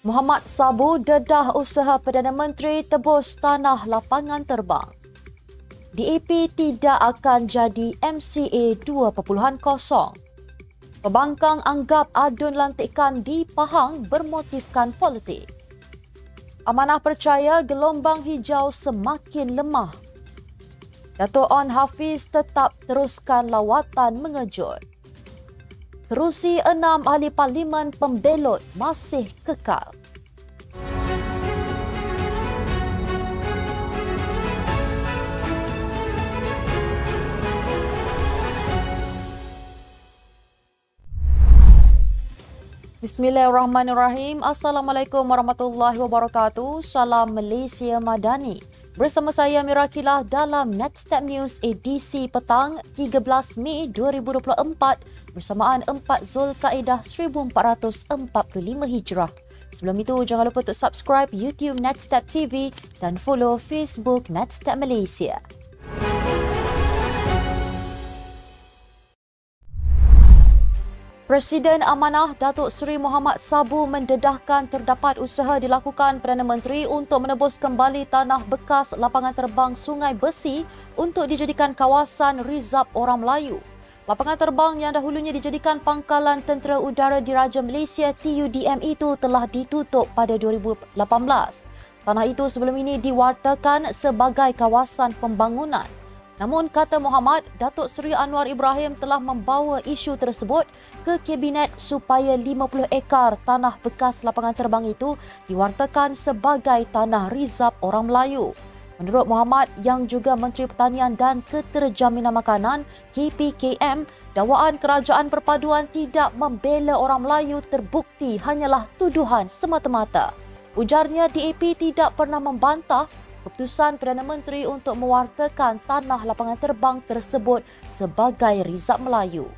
Muhammad Sabu dedah usaha Perdana Menteri tebus tanah lapangan terbang. DAP tidak akan jadi MCA 2.0. Pembangkang anggap adun lantikan di Pahang bermotifkan politik. Amanah percaya gelombang hijau semakin lemah. Dato' On Hafiz tetap teruskan lawatan mengejut. Kerusi 6 ahli parlimen pembelot masih kekal. Bismillahirrahmanirrahim. Assalamualaikum warahmatullahi wabarakatuh. Salam Malaysia Madani. Bersama saya Mira Kilah dalam Netstep News edisi petang 13 Mei 2024 bersamaan 4 Zulkaidah 1445 Hijrah. Sebelum itu, jangan lupa untuk subscribe YouTube Netstep TV dan follow Facebook Netstep Malaysia. Presiden Amanah Datuk Seri Muhammad Sabu mendedahkan terdapat usaha dilakukan Perdana Menteri untuk menebus kembali tanah bekas lapangan terbang Sungai Besi untuk dijadikan kawasan rizab orang Melayu. Lapangan terbang yang dahulunya dijadikan pangkalan Tentera Udara Diraja Malaysia TUDM itu telah ditutup pada 2018. Tanah itu sebelum ini diwartakan sebagai kawasan pembangunan. Namun, kata Muhammad, Datuk Seri Anwar Ibrahim telah membawa isu tersebut ke Kabinet supaya 50 ekar tanah bekas lapangan terbang itu diwartakan sebagai tanah rizab orang Melayu. Menurut Muhammad, yang juga Menteri Pertanian dan Keterjaminan Makanan KPKM, dakwaan Kerajaan Perpaduan tidak membela orang Melayu terbukti hanyalah tuduhan semata-mata. Ujarnya, DAP tidak pernah membantah keputusan Perdana Menteri untuk mewartakan tanah lapangan terbang tersebut sebagai rizab Melayu.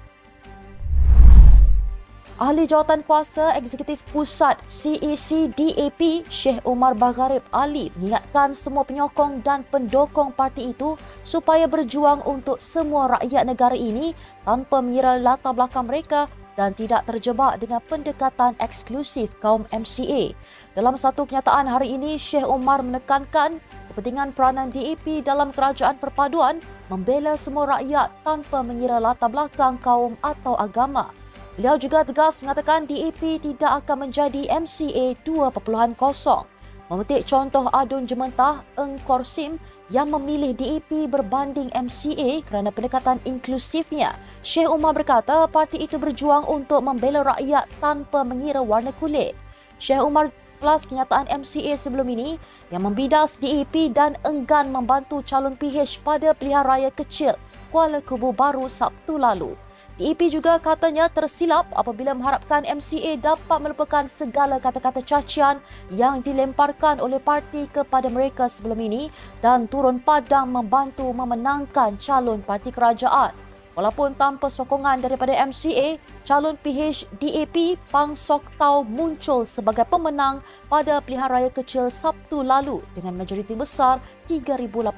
Ahli Jawatan Kuasa Eksekutif Pusat CEC DAP Sheikh Umar Bagharib Ali mengingatkan semua penyokong dan pendukung parti itu supaya berjuang untuk semua rakyat negara ini tanpa mengira latar belakang mereka dan tidak terjebak dengan pendekatan eksklusif kaum MCA. Dalam satu kenyataan hari ini, Sheikh Umar menekankan kepentingan peranan DAP dalam kerajaan perpaduan membela semua rakyat tanpa mengira latar belakang kaum atau agama. Beliau juga tegas mengatakan DAP tidak akan menjadi MCA 2.0. Memetik contoh adun Jementah Eng Korsim yang memilih DAP berbanding MCA kerana pendekatan inklusifnya. Sheikh Umar berkata parti itu berjuang untuk membela rakyat tanpa mengira warna kulit. Sheikh Umar kelas kenyataan MCA sebelum ini yang membidas DAP dan enggan membantu calon PH pada pilihan raya kecil Kuala Kubu Baru Sabtu lalu. DAP juga katanya tersilap apabila mengharapkan MCA dapat melupakan segala kata-kata cacian yang dilemparkan oleh parti kepada mereka sebelum ini dan turun padang membantu memenangkan calon parti kerajaan. Walaupun tanpa sokongan daripada MCA, calon PH DAP Pang Sok Tau muncul sebagai pemenang pada pilihan raya kecil Sabtu lalu dengan majoriti besar 3,869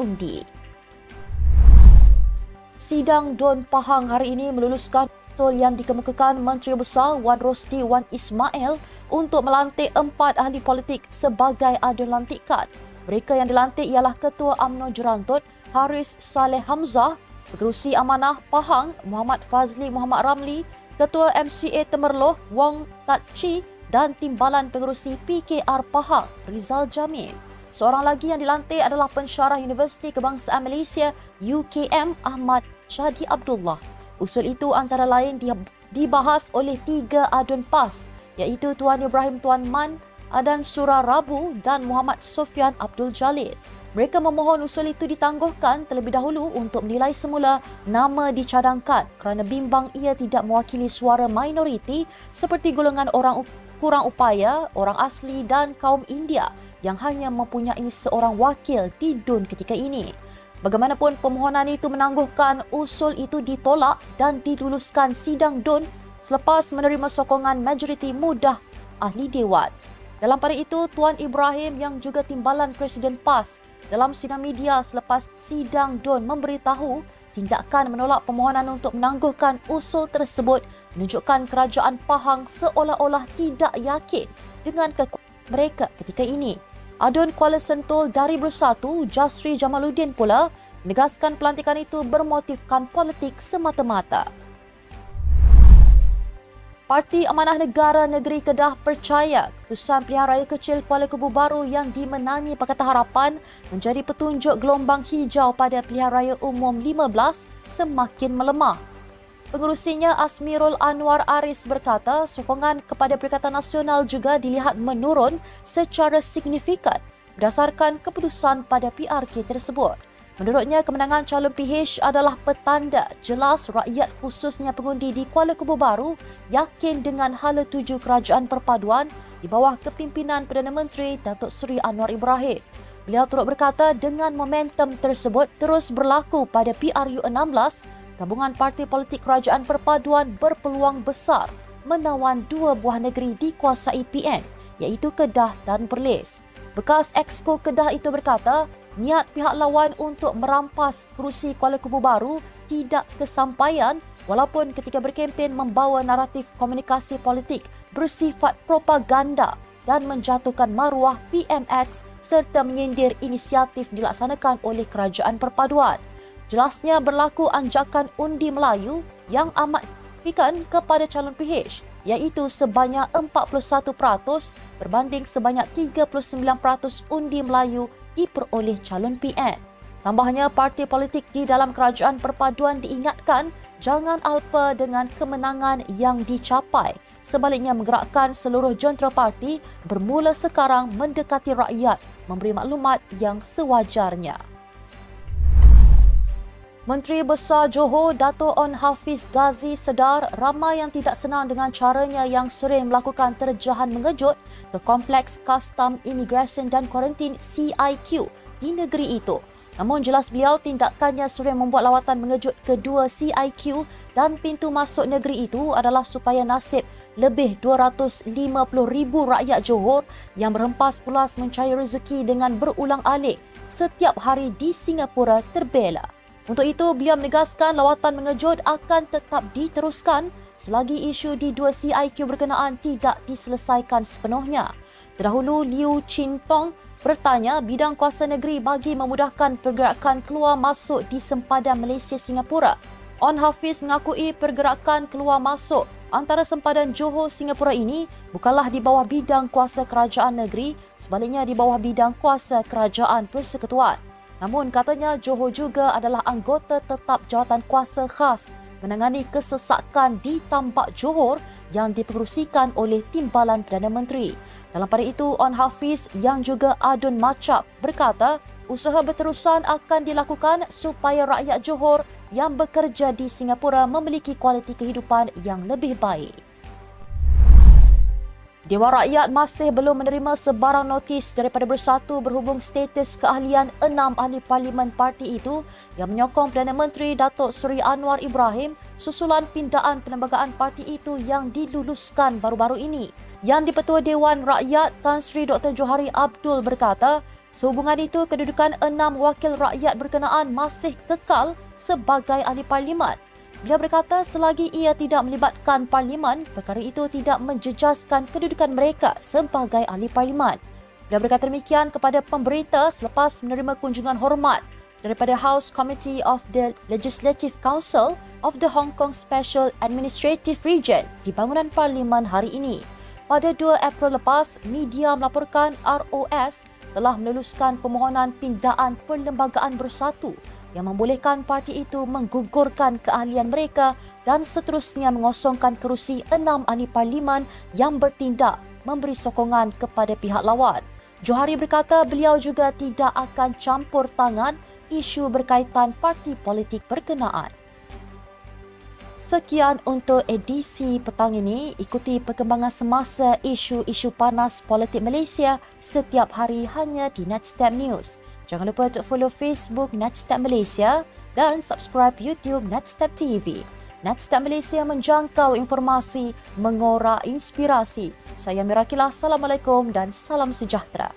undi. Sidang DUN Pahang hari ini meluluskan usul yang dikemukakan Menteri Besar Wan Rosdi Wan Ismail untuk melantik 4 ahli politik sebagai adun lantikan. Mereka yang dilantik ialah Ketua UMNO Jerantut Haris Saleh Hamzah, Pengerusi Amanah Pahang Muhammad Fazli Muhammad Ramli, Ketua MCA Temerloh Wong Tat Chi dan Timbalan Pengerusi PKR Pahang Rizal Jamil. Seorang lagi yang dilantik adalah pensyarah Universiti Kebangsaan Malaysia UKM Ahmad Shadi Abdullah. Usul itu antara lain dibahas oleh 3 adun PAS iaitu Tuan Ibrahim Tuan Man, Adan Surah Rabu dan Muhammad Sofian Abdul Jalil. Mereka memohon usul itu ditangguhkan terlebih dahulu untuk menilai semula nama dicadangkan kerana bimbang ia tidak mewakili suara minoriti seperti golongan orang kurang upaya, orang asli dan kaum India yang hanya mempunyai seorang wakil di DUN ketika ini. Bagaimanapun, permohonan itu menangguhkan usul itu ditolak dan diluluskan sidang DUN selepas menerima sokongan majoriti mudah ahli Dewan. Dalam pada itu, Tuan Ibrahim yang juga timbalan Presiden PAS dalam sidang media selepas sidang DUN memberitahu tindakan menolak permohonan untuk menangguhkan usul tersebut menunjukkan kerajaan Pahang seolah-olah tidak yakin dengan kekuatan mereka ketika ini. Adun Kuala Sentul dari Bersatu, Jasri Jamaluddin pula menegaskan pelantikan itu bermotifkan politik semata-mata. Parti Amanah Negara Negeri Kedah percaya keputusan Pilihan Raya Kecil Kuala Kubu Baru yang dimenangi Pakatan Harapan menjadi petunjuk gelombang hijau pada Pilihan Raya Umum 15 semakin melemah. Pengerusinya Asmirul Anwar Aris berkata sokongan kepada Perikatan Nasional juga dilihat menurun secara signifikan berdasarkan keputusan pada PRK tersebut. Menurutnya, kemenangan calon PH adalah petanda jelas rakyat khususnya pengundi di Kuala Kubu Baru yakin dengan hala tuju kerajaan perpaduan di bawah kepimpinan Perdana Menteri Datuk Seri Anwar Ibrahim. Beliau turut berkata dengan momentum tersebut terus berlaku pada PRU 16, gabungan parti politik kerajaan perpaduan berpeluang besar menawan dua buah negeri dikuasai PN iaitu Kedah dan Perlis. Bekas Exco Kedah itu berkata, niat pihak lawan untuk merampas kerusi Kuala Kubu Baru tidak kesampaian walaupun ketika berkempen membawa naratif komunikasi politik bersifat propaganda dan menjatuhkan maruah PMX serta menyindir inisiatif dilaksanakan oleh kerajaan perpaduan. Jelasnya berlaku anjakan undi Melayu yang amat signifikan kepada calon PH iaitu sebanyak 41% berbanding sebanyak 39% undi Melayu diperoleh calon PN. Tambahnya, parti politik di dalam kerajaan perpaduan diingatkan jangan alpa dengan kemenangan yang dicapai. Sebaliknya, menggerakkan seluruh jentera parti bermula sekarang mendekati rakyat, memberi maklumat yang sewajarnya. Menteri Besar Johor Dato' On Hafiz Ghazi sedar ramai yang tidak senang dengan caranya yang sering melakukan terjahan mengejut ke Kompleks Kastam Imigresen dan Kuarantin CIQ di negeri itu. Namun jelas beliau tindakannya sering membuat lawatan mengejut kedua CIQ dan pintu masuk negeri itu adalah supaya nasib lebih 250,000 rakyat Johor yang berhempas pulas mencari rezeki dengan berulang-alik setiap hari di Singapura terbela. Untuk itu, beliau menegaskan lawatan mengejut akan tetap diteruskan selagi isu di dua CIQ berkenaan tidak diselesaikan sepenuhnya. Terdahulu, Liu Chin Tong bertanya bidang kuasa negeri bagi memudahkan pergerakan keluar masuk di sempadan Malaysia-Singapura. On Hafiz mengakui pergerakan keluar masuk antara sempadan Johor Singapura ini bukanlah di bawah bidang kuasa kerajaan negeri, sebaliknya di bawah bidang kuasa kerajaan persekutuan. Namun katanya Johor juga adalah anggota tetap jawatan kuasa khas menangani kesesakan di Tambak Johor yang dipengerusikan oleh Timbalan Perdana Menteri. Dalam pada itu, On Hafiz yang juga Adun Macap berkata usaha berterusan akan dilakukan supaya rakyat Johor yang bekerja di Singapura memiliki kualiti kehidupan yang lebih baik. Dewan Rakyat masih belum menerima sebarang notis daripada Bersatu berhubung status keahlian 6 ahli parlimen parti itu yang menyokong Perdana Menteri Datuk Seri Anwar Ibrahim susulan pindaan perlembagaan parti itu yang diluluskan baru-baru ini. Yang di-Ketua Dewan Rakyat Tan Sri Dr. Johari Abdul berkata, sehubungan itu kedudukan 6 wakil rakyat berkenaan masih kekal sebagai ahli parlimen. Beliau berkata selagi ia tidak melibatkan parlimen, perkara itu tidak menjejaskan kedudukan mereka sebagai ahli parlimen. Beliau berkata demikian kepada pemberita selepas menerima kunjungan hormat daripada House Committee of the Legislative Council of the Hong Kong Special Administrative Region di bangunan parlimen hari ini. Pada 2 April lepas, media melaporkan ROS telah meluluskan permohonan pindaan perlembagaan bersatu yang membolehkan parti itu menggugurkan keahlian mereka dan seterusnya mengosongkan kerusi 6 ahli parlimen yang bertindak memberi sokongan kepada pihak lawan. Johari berkata beliau juga tidak akan campur tangan isu berkaitan parti politik berkenaan. Sekian untuk edisi petang ini. Ikuti perkembangan semasa isu-isu panas politik Malaysia setiap hari hanya di Netstep News. Jangan lupa untuk follow Facebook Netstep Malaysia dan subscribe YouTube Netstep TV. Netstep Malaysia menjangkau informasi, mengorak inspirasi. Saya Mirakilah, Assalamualaikum dan salam sejahtera.